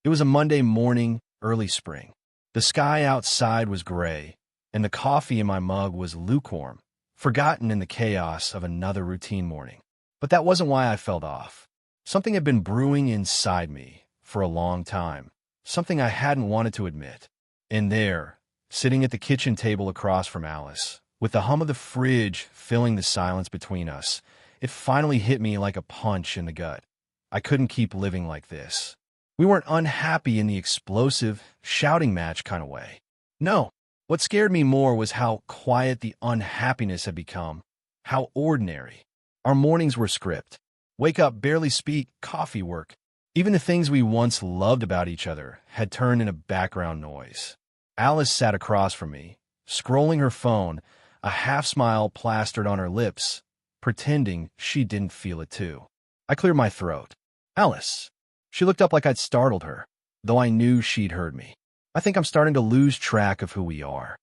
It was a Monday morning, early spring. The sky outside was gray, and the coffee in my mug was lukewarm, forgotten in the chaos of another routine morning. But that wasn't why I felt off. Something had been brewing inside me for a long time, something I hadn't wanted to admit. And there, sitting at the kitchen table across from Alice, with the hum of the fridge filling the silence between us, it finally hit me like a punch in the gut. I couldn't keep living like this. We weren't unhappy in the explosive, shouting match kind of way. No, what scared me more was how quiet the unhappiness had become, how ordinary. Our mornings were script. Wake up, barely speak, coffee work. Even the things we once loved about each other had turned into background noise. Alice sat across from me, scrolling her phone, a half-smile plastered on her lips, pretending she didn't feel it too. I cleared my throat. Alice. She looked up like I'd startled her, though I knew she'd heard me. I think I'm starting to lose track of who we are.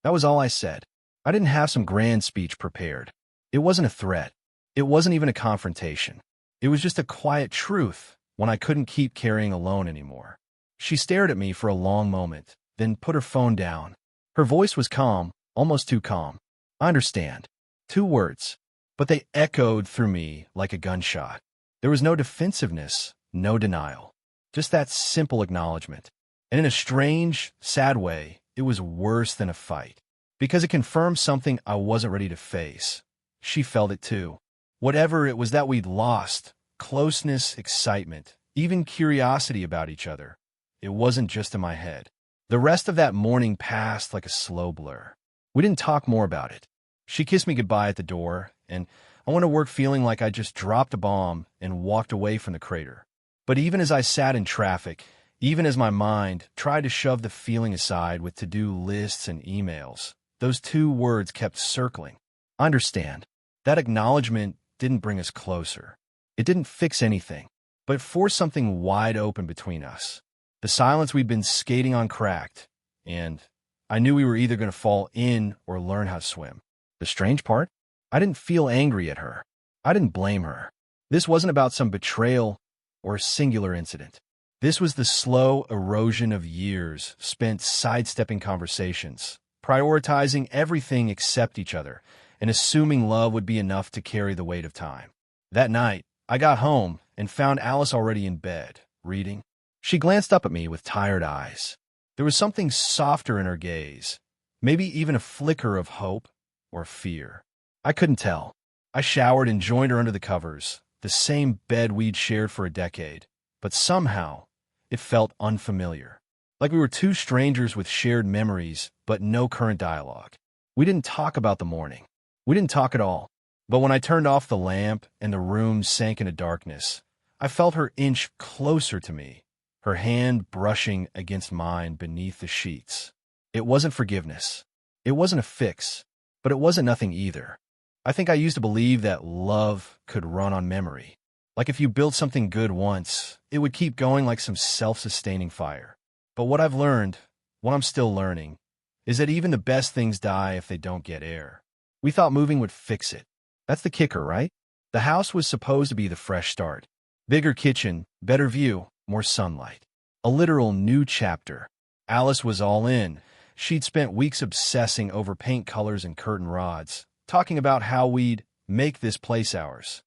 That was all I said. I didn't have some grand speech prepared. It wasn't a threat. It wasn't even a confrontation. It was just a quiet truth when I couldn't keep carrying alone anymore. She stared at me for a long moment, then put her phone down. Her voice was calm, almost too calm. I understand. 2 words, but they echoed through me like a gunshot. There was no defensiveness, no denial, just that simple acknowledgement. And in a strange, sad way, it was worse than a fight, because it confirmed something I wasn't ready to face. She felt it too. Whatever it was that we'd lost, closeness, excitement, even curiosity about each other, it wasn't just in my head. The rest of that morning passed like a slow blur. We didn't talk more about it. She kissed me goodbye at the door, and I went to work feeling like I just dropped a bomb and walked away from the crater. But even as I sat in traffic, even as my mind tried to shove the feeling aside with to-do lists and emails, those 2 words kept circling. I understand. That acknowledgement didn't bring us closer. It didn't fix anything, but it forced something wide open between us. The silence we'd been skating on cracked, and I knew we were either going to fall in or learn how to swim. The strange part? I didn't feel angry at her. I didn't blame her. This wasn't about some betrayal or a singular incident. This was the slow erosion of years spent sidestepping conversations, prioritizing everything except each other, and assuming love would be enough to carry the weight of time. That night, I got home and found Alice already in bed, reading. She glanced up at me with tired eyes. There was something softer in her gaze, maybe even a flicker of hope or fear. I couldn't tell. I showered and joined her under the covers, the same bed we'd shared for a decade, but somehow it felt unfamiliar, like we were 2 strangers with shared memories but no current dialogue. We didn't talk about the morning. We didn't talk at all. But when I turned off the lamp and the room sank into darkness, I felt her inch closer to me, her hand brushing against mine beneath the sheets. It wasn't forgiveness. It wasn't a fix, but it wasn't nothing either. I think I used to believe that love could run on memory. Like if you built something good once, it would keep going like some self-sustaining fire. But what I've learned, what I'm still learning, is that even the best things die if they don't get air. We thought moving would fix it. That's the kicker, right? The house was supposed to be the fresh start. Bigger kitchen, better view, more sunlight. A literal new chapter. Alice was all in. She'd spent weeks obsessing over paint colors and curtain rods, talking about how we'd make this place ours.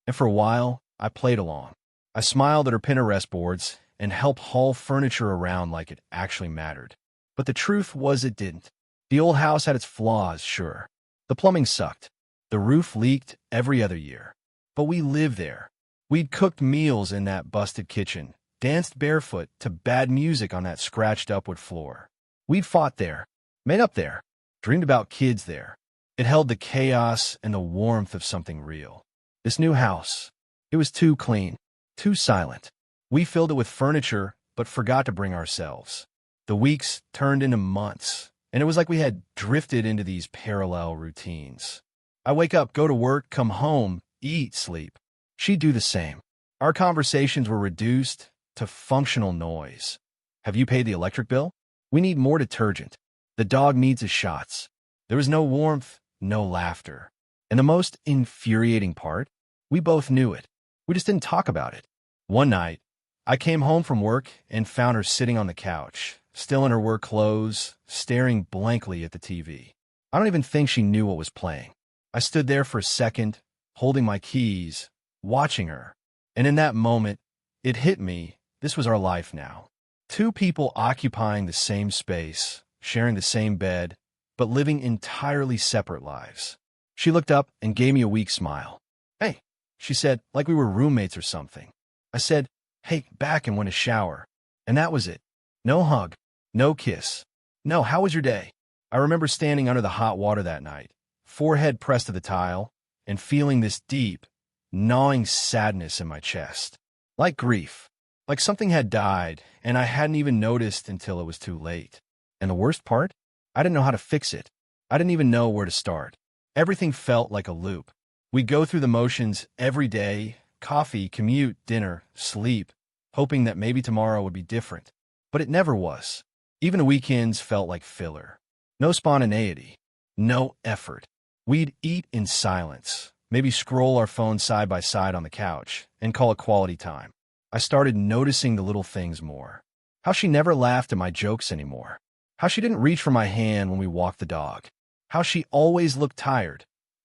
And for a while, I played along. I smiled at her Pinterest boards and helped haul furniture around like it actually mattered. But the truth was it didn't. The old house had its flaws, sure. The plumbing sucked. The roof leaked every other year. But we lived there. We'd cooked meals in that busted kitchen, danced barefoot to bad music on that scratched-up wood floor. We'd fought there, made up there, dreamed about kids there. It held the chaos and the warmth of something real. This new house, it was too clean, too silent. We filled it with furniture, but forgot to bring ourselves. The weeks turned into months, and it was like we had drifted into these parallel routines. I wake up, go to work, come home, eat, sleep. She'd do the same. Our conversations were reduced to functional noise. Have you paid the electric bill? We need more detergent. The dog needs his shots. There was no warmth, no laughter. And the most infuriating part? We both knew it. We just didn't talk about it. One night, I came home from work and found her sitting on the couch, still in her work clothes, staring blankly at the TV. I don't even think she knew what was playing. I stood there for a second, holding my keys, watching her. And in that moment, it hit me, this was our life now. Two people occupying the same space, sharing the same bed, but living entirely separate lives. She looked up and gave me a weak smile. "Hey," she said, like we were roommates or something. I said, "Hey, back," and went to shower. And that was it. No hug, no kiss. No, how was your day? I remember standing under the hot water that night, forehead pressed to the tile, and feeling this deep, gnawing sadness in my chest. Like grief. Like something had died, and I hadn't even noticed until it was too late. And the worst part? I didn't know how to fix it. I didn't even know where to start. Everything felt like a loop. We'd go through the motions every day, coffee, commute, dinner, sleep, hoping that maybe tomorrow would be different. But it never was. Even the weekends felt like filler. No spontaneity. No effort. We'd eat in silence, maybe scroll our phones side by side on the couch, and call it quality time. I started noticing the little things more. How she never laughed at my jokes anymore. How she didn't reach for my hand when we walked the dog. How she always looked tired,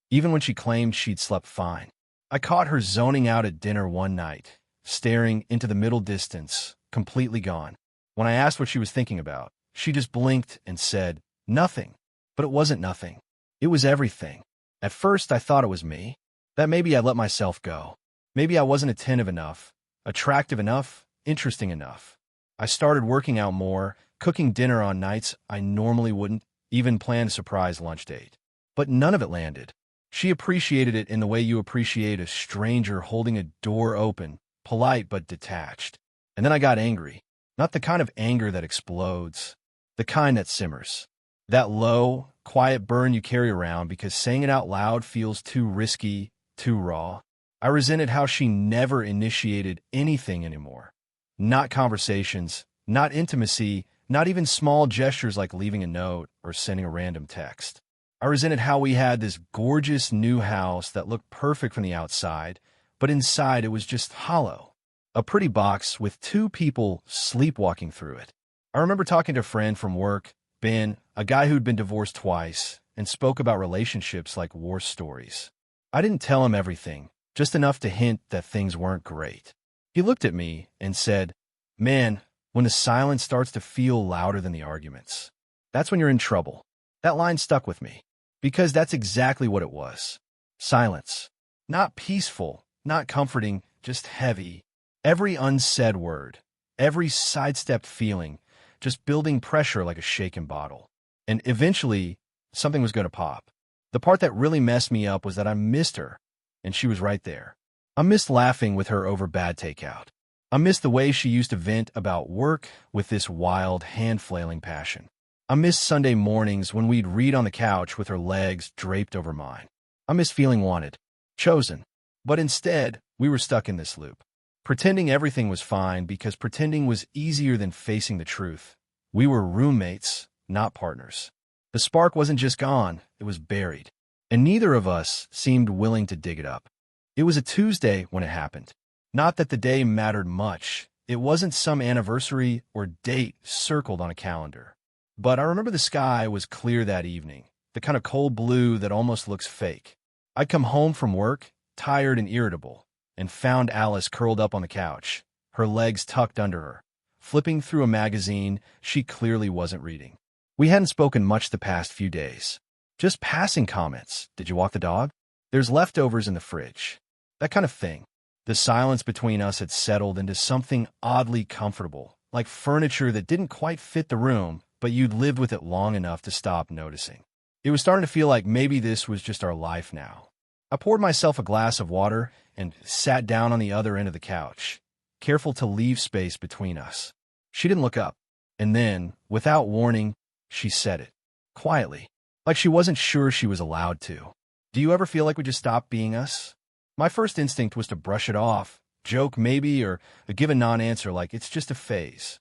even when she claimed she'd slept fine. I caught her zoning out at dinner one night, staring into the middle distance, completely gone. When I asked what she was thinking about, she just blinked and said, "Nothing." But it wasn't nothing. It was everything. At first, I thought it was me. That maybe I let myself go. Maybe I wasn't attentive enough, attractive enough, interesting enough. I started working out more, cooking dinner on nights I normally wouldn't, even plan a surprise lunch date. But none of it landed. She appreciated it in the way you appreciate a stranger holding a door open, polite but detached. And then I got angry. Not the kind of anger that explodes, the kind that simmers. That low, quiet burn you carry around because saying it out loud feels too risky, too raw. I resented how she never initiated anything anymore. Not conversations, not intimacy, not even small gestures like leaving a note or sending a random text. I resented how we had this gorgeous new house that looked perfect from the outside, but inside it was just hollow. A pretty box with two people sleepwalking through it. I remember talking to a friend from work, Ben, a guy who'd been divorced twice, and spoke about relationships like war stories. I didn't tell him everything, just enough to hint that things weren't great. He looked at me and said, "Man, when the silence starts to feel louder than the arguments, that's when you're in trouble." That line stuck with me, because that's exactly what it was. Silence. Not peaceful, not comforting, just heavy. Every unsaid word, every sidestepped feeling, just building pressure like a shaken bottle. And eventually, something was going to pop. The part that really messed me up was that I missed her, and she was right there. I missed laughing with her over bad takeout. I missed the way she used to vent about work with this wild, hand-flailing passion. I missed Sunday mornings when we'd read on the couch with her legs draped over mine. I missed feeling wanted, chosen. But instead, we were stuck in this loop. Pretending everything was fine because pretending was easier than facing the truth. We were roommates, not partners. The spark wasn't just gone, it was buried. And neither of us seemed willing to dig it up. It was a Tuesday when it happened. Not that the day mattered much. It wasn't some anniversary or date circled on a calendar. But I remember the sky was clear that evening, the kind of cold blue that almost looks fake. I'd come home from work, tired and irritable, and found Alice curled up on the couch, her legs tucked under her, flipping through a magazine she clearly wasn't reading. We hadn't spoken much the past few days. Just passing comments. "Did you walk the dog? There's leftovers in the fridge." That kind of thing. The silence between us had settled into something oddly comfortable, like furniture that didn't quite fit the room, but you'd lived with it long enough to stop noticing. It was starting to feel like maybe this was just our life now. I poured myself a glass of water and sat down on the other end of the couch, careful to leave space between us. She didn't look up, and then, without warning, she said it, quietly, like she wasn't sure she was allowed to. "Do you ever feel like we just stopped being us?" My first instinct was to brush it off, joke maybe, or give a non-answer like it's just a phase.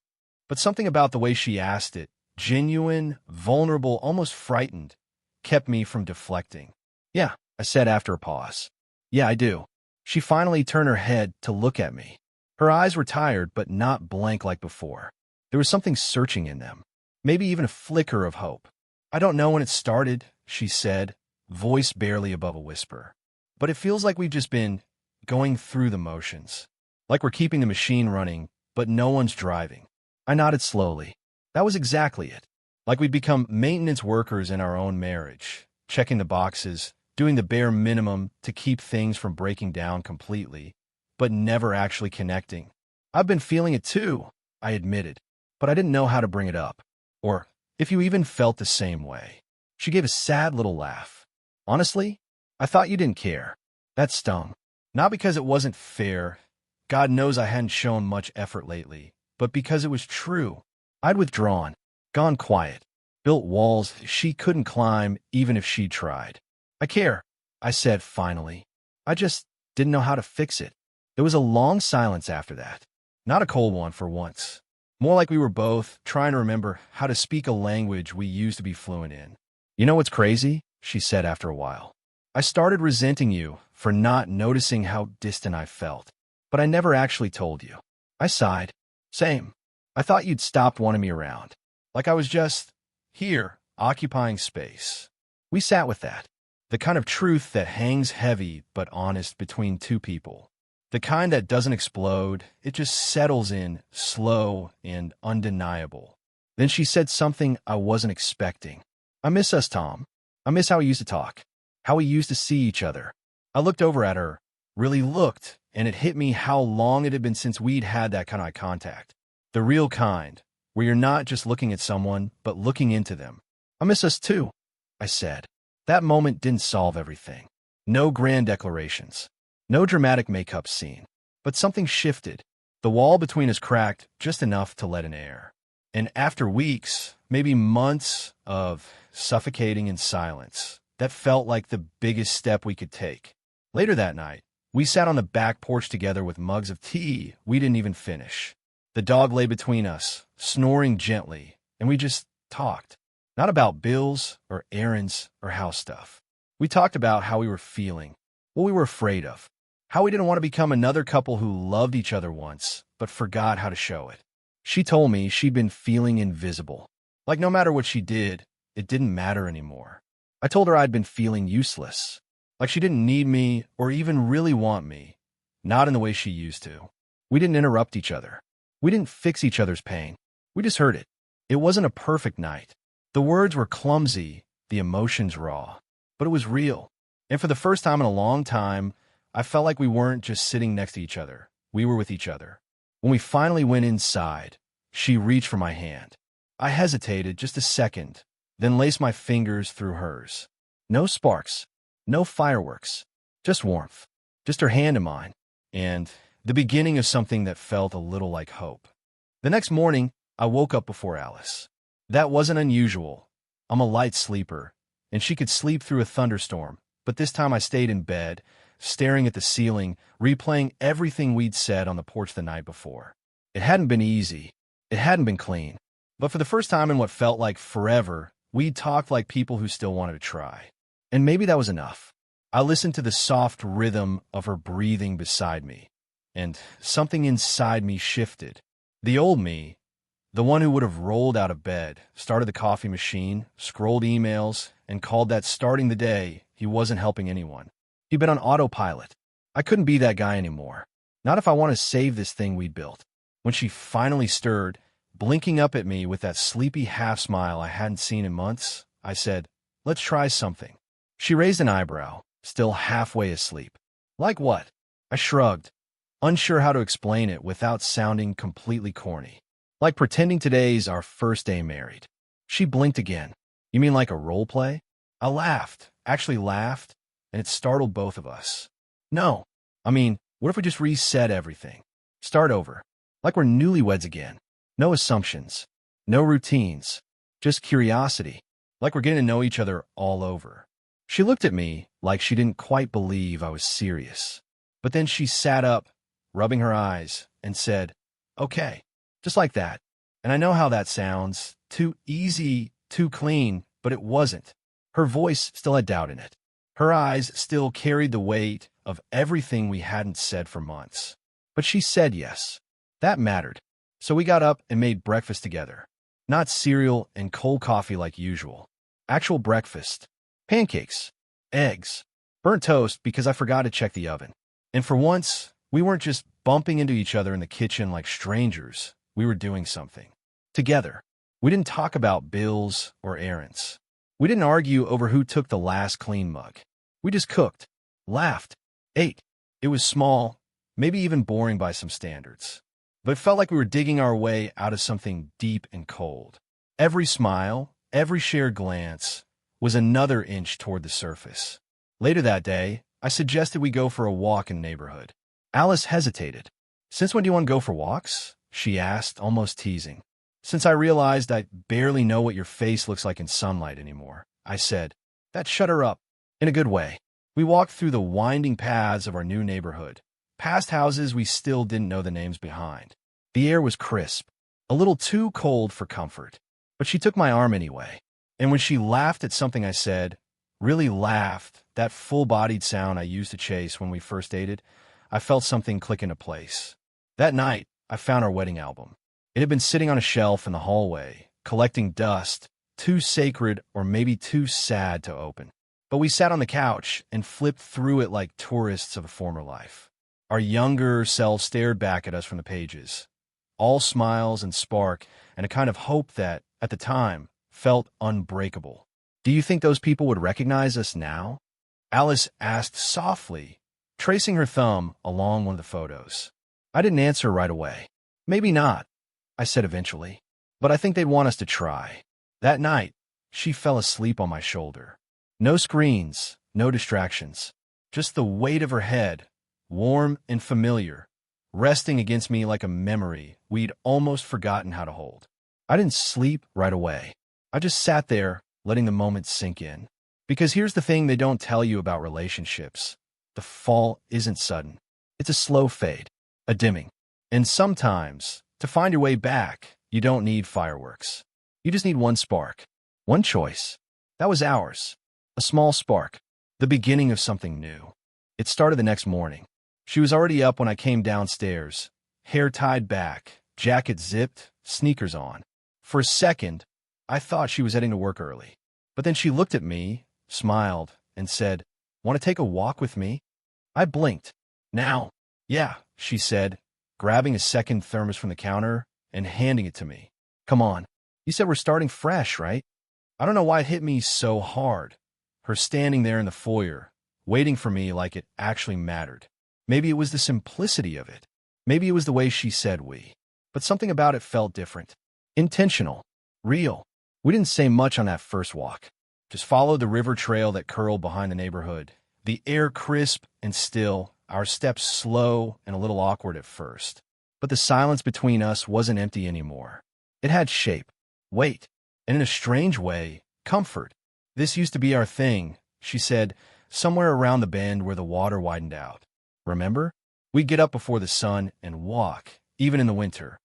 But something about the way she asked it, genuine, vulnerable, almost frightened, kept me from deflecting. "Yeah," I said after a pause. "Yeah, I do." She finally turned her head to look at me. Her eyes were tired, but not blank like before. There was something searching in them, maybe even a flicker of hope. I don't know when it started, she said, voice barely above a whisper. But it feels like we've just been going through the motions. Like we're keeping the machine running, but no one's driving. I nodded slowly. That was exactly it. Like we'd become maintenance workers in our own marriage, checking the boxes, doing the bare minimum to keep things from breaking down completely, but never actually connecting. I've been feeling it too, I admitted, but I didn't know how to bring it up, or if you even felt the same way. She gave a sad little laugh. Honestly, I thought you didn't care. That stung. Not because it wasn't fair. God knows I hadn't shown much effort lately, but because it was true. I'd withdrawn, gone quiet, built walls she couldn't climb even if she tried. I care, I said finally. I just didn't know how to fix it. There was a long silence after that. Not a cold one for once. More like we were both trying to remember how to speak a language we used to be fluent in. You know what's crazy? She said after a while. I started resenting you for not noticing how distant I felt, but I never actually told you. I sighed. Same. I thought you'd stopped wanting me around. Like I was just here, occupying space. We sat with that. The kind of truth that hangs heavy but honest between two people. The kind that doesn't explode, it just settles in, slow and undeniable. Then she said something I wasn't expecting. I miss us, Tom. I miss how we used to talk, how we used to see each other. I looked over at her, really looked, and it hit me how long it had been since we'd had that kind of eye contact. The real kind, where you're not just looking at someone, but looking into them. I miss us too, I said. That moment didn't solve everything. No grand declarations. No dramatic makeup scene. But something shifted. The wall between us cracked just enough to let in air. And after weeks, maybe months of suffocating in silence, that felt like the biggest step we could take. Later that night, we sat on the back porch together with mugs of tea we didn't even finish. The dog lay between us, snoring gently, and we just talked. Not about bills or errands or house stuff. We talked about how we were feeling, what we were afraid of, how we didn't want to become another couple who loved each other once, but forgot how to show it. She told me she'd been feeling invisible. Like no matter what she did, it didn't matter anymore. I told her I'd been feeling useless. Like she didn't need me or even really want me. Not in the way she used to. We didn't interrupt each other. We didn't fix each other's pain. We just heard it. It wasn't a perfect night. The words were clumsy, the emotions raw. But it was real. And for the first time in a long time, I felt like we weren't just sitting next to each other. We were with each other. When we finally went inside, she reached for my hand. I hesitated just a second, then laced my fingers through hers. No sparks, no fireworks, just warmth, just her hand in mine, and the beginning of something that felt a little like hope. The next morning, I woke up before Alice. That wasn't unusual. I'm a light sleeper, and she could sleep through a thunderstorm, but this time I stayed in bed, staring at the ceiling, replaying everything we'd said on the porch the night before. It hadn't been easy. It hadn't been clean. But for the first time in what felt like forever, we'd talked like people who still wanted to try. And maybe that was enough. I listened to the soft rhythm of her breathing beside me, and something inside me shifted. The old me, the one who would have rolled out of bed, started the coffee machine, scrolled emails, and called that starting the day he wasn't helping anyone. He'd been on autopilot. I couldn't be that guy anymore. Not if I want to save this thing we'd built. When she finally stirred, blinking up at me with that sleepy half-smile I hadn't seen in months, I said, "Let's try something." She raised an eyebrow, still halfway asleep. Like what? I shrugged, unsure how to explain it without sounding completely corny. Like pretending today's our first day married. She blinked again. You mean like a role play? I laughed, actually laughed, and it startled both of us. No. I mean, what if we just reset everything? Start over. Like we're newlyweds again. No assumptions. No routines. Just curiosity. Like we're getting to know each other all over. She looked at me like she didn't quite believe I was serious. But then she sat up, rubbing her eyes, and said, "Okay." Just like that. And I know how that sounds. Too easy, too clean, but it wasn't. Her voice still had doubt in it. Her eyes still carried the weight of everything we hadn't said for months. But she said yes. That mattered. So we got up and made breakfast together. Not cereal and cold coffee like usual. Actual breakfast. Pancakes. Eggs. Burnt toast because I forgot to check the oven. And for once, we weren't just bumping into each other in the kitchen like strangers. We were doing something. Together. We didn't talk about bills or errands. We didn't argue over who took the last clean mug. We just cooked, laughed, ate. It was small, maybe even boring by some standards. But it felt like we were digging our way out of something deep and cold. Every smile, every shared glance, was another inch toward the surface. Later that day, I suggested we go for a walk in the neighborhood. Alice hesitated. "Since when do you want to go for walks?" she asked, almost teasing. "Since I realized I barely know what your face looks like in sunlight anymore," I said. That shut her up, in a good way. We walked through the winding paths of our new neighborhood, past houses we still didn't know the names behind. The air was crisp, a little too cold for comfort, but she took my arm anyway. And when she laughed at something I said, really laughed, that full-bodied sound I used to chase when we first dated, I felt something click into place. That night, I found our wedding album. It had been sitting on a shelf in the hallway, collecting dust, too sacred or maybe too sad to open. But we sat on the couch and flipped through it like tourists of a former life. Our younger selves stared back at us from the pages, all smiles and spark and a kind of hope that, at the time, felt unbreakable. "Do you think those people would recognize us now?" Alice asked softly, tracing her thumb along one of the photos. I didn't answer right away. "Maybe not," I said eventually, "but I think they'd want us to try." That night, she fell asleep on my shoulder. No screens, no distractions, just the weight of her head, warm and familiar, resting against me like a memory we'd almost forgotten how to hold. I didn't sleep right away. I just sat there, letting the moment sink in. Because here's the thing they don't tell you about relationships. The fall isn't sudden. It's a slow fade, a dimming. And sometimes, to find your way back, you don't need fireworks. You just need one spark, one choice. That was ours. A small spark, the beginning of something new. It started the next morning. She was already up when I came downstairs, hair tied back, jacket zipped, sneakers on. For a second, I thought she was heading to work early. But then she looked at me, smiled, and said, "Want to take a walk with me?" I blinked. "Now?" "Yeah," she said, grabbing a second thermos from the counter and handing it to me. "Come on. You said we're starting fresh, right?" I don't know why it hit me so hard. Her standing there in the foyer, waiting for me like it actually mattered. Maybe it was the simplicity of it. Maybe it was the way she said we. But something about it felt different. Intentional. Real. We didn't say much on that first walk. Just followed the river trail that curled behind the neighborhood. The air crisp and still, our steps slow and a little awkward at first. But the silence between us wasn't empty anymore. It had shape, weight, and in a strange way, comfort. "This used to be our thing," she said, somewhere around the bend where the water widened out. "Remember? We'd get up before the sun and walk, even in the winter."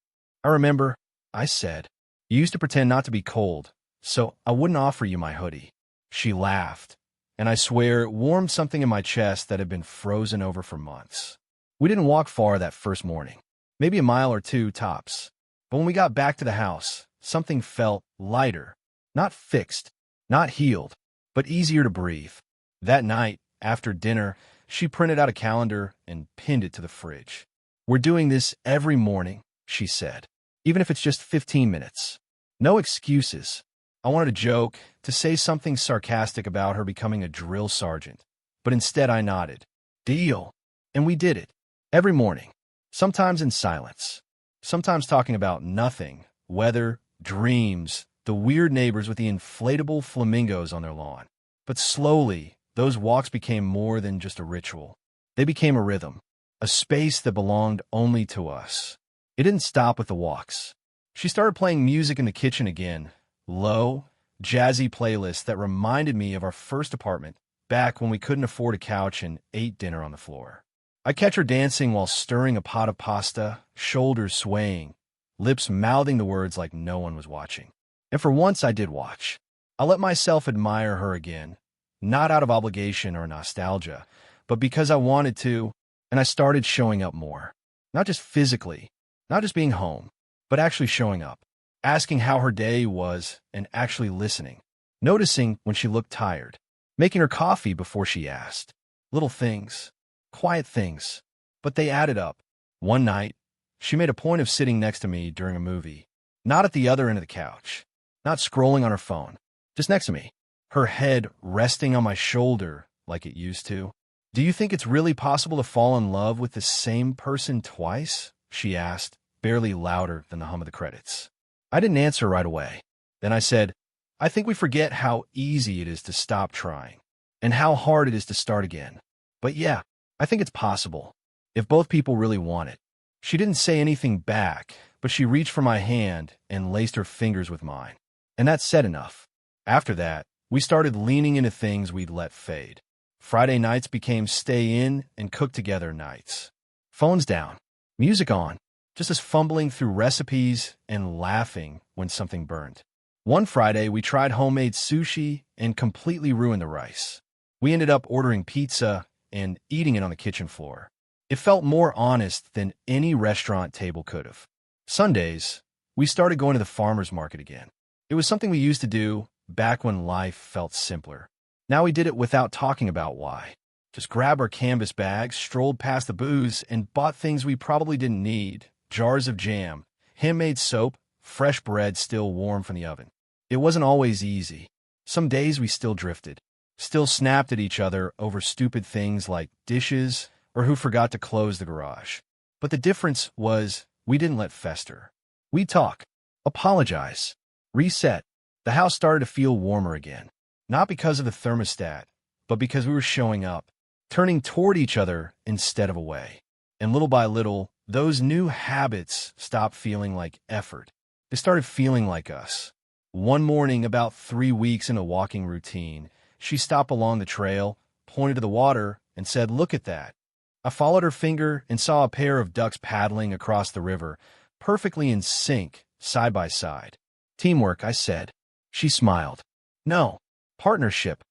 "I remember," I said. "You used to pretend not to be cold, so I wouldn't offer you my hoodie." She laughed, and I swear it warmed something in my chest that had been frozen over for months. We didn't walk far that first morning, maybe a mile or two tops. But when we got back to the house, something felt lighter, not fixed, not healed, but easier to breathe. That night, after dinner, she printed out a calendar and pinned it to the fridge. "We're doing this every morning," she said, "even if it's just 15 minutes. No excuses." I wanted to joke, to say something sarcastic about her becoming a drill sergeant, but instead I nodded. "Deal." And we did it. Every morning. Sometimes in silence. Sometimes talking about nothing, weather, dreams, the weird neighbors with the inflatable flamingos on their lawn. But slowly, those walks became more than just a ritual. They became a rhythm, a space that belonged only to us. It didn't stop with the walks. She started playing music in the kitchen again, low, jazzy playlists that reminded me of our first apartment, back when we couldn't afford a couch and ate dinner on the floor. I catch her dancing while stirring a pot of pasta, shoulders swaying, lips mouthing the words like no one was watching. And for once I did watch. I let myself admire her again, not out of obligation or nostalgia, but because I wanted to, and I started showing up more. Not just physically, not just being home, but actually showing up, asking how her day was and actually listening, noticing when she looked tired, making her coffee before she asked. Little things, quiet things, but they added up. One night, she made a point of sitting next to me during a movie, not at the other end of the couch, not scrolling on her phone, just next to me, her head resting on my shoulder like it used to. Do you think it's really possible to fall in love with the same person twice? She asked, barely louder than the hum of the credits. I didn't answer right away. Then I said, I think we forget how easy it is to stop trying and how hard it is to start again. But yeah, I think it's possible, if both people really want it. She didn't say anything back, but she reached for my hand and laced her fingers with mine. And that said enough. After that, we started leaning into things we'd let fade. Friday nights became stay in and cook together nights. Phones down, music on, just us fumbling through recipes and laughing when something burned. One Friday, we tried homemade sushi and completely ruined the rice. We ended up ordering pizza and eating it on the kitchen floor. It felt more honest than any restaurant table could have. Sundays, we started going to the farmer's market again. It was something we used to do back when life felt simpler. Now we did it without talking about why. Just grabbed our canvas bags, strolled past the booths, and bought things we probably didn't need. Jars of jam, handmade soap, fresh bread still warm from the oven. It wasn't always easy. Some days we still drifted, still snapped at each other over stupid things like dishes or who forgot to close the garage. But the difference was we didn't let fester. We'd talk, apologize, reset. The house started to feel warmer again, not because of the thermostat, but because we were showing up, turning toward each other instead of away. And little by little, those new habits stopped feeling like effort. They started feeling like us. One morning, about 3 weeks into walking routine, she stopped along the trail, pointed to the water, and said, "Look at that." I followed her finger and saw a pair of ducks paddling across the river, perfectly in sync, side by side. "Teamwork," I said. She smiled. "No, partnership,"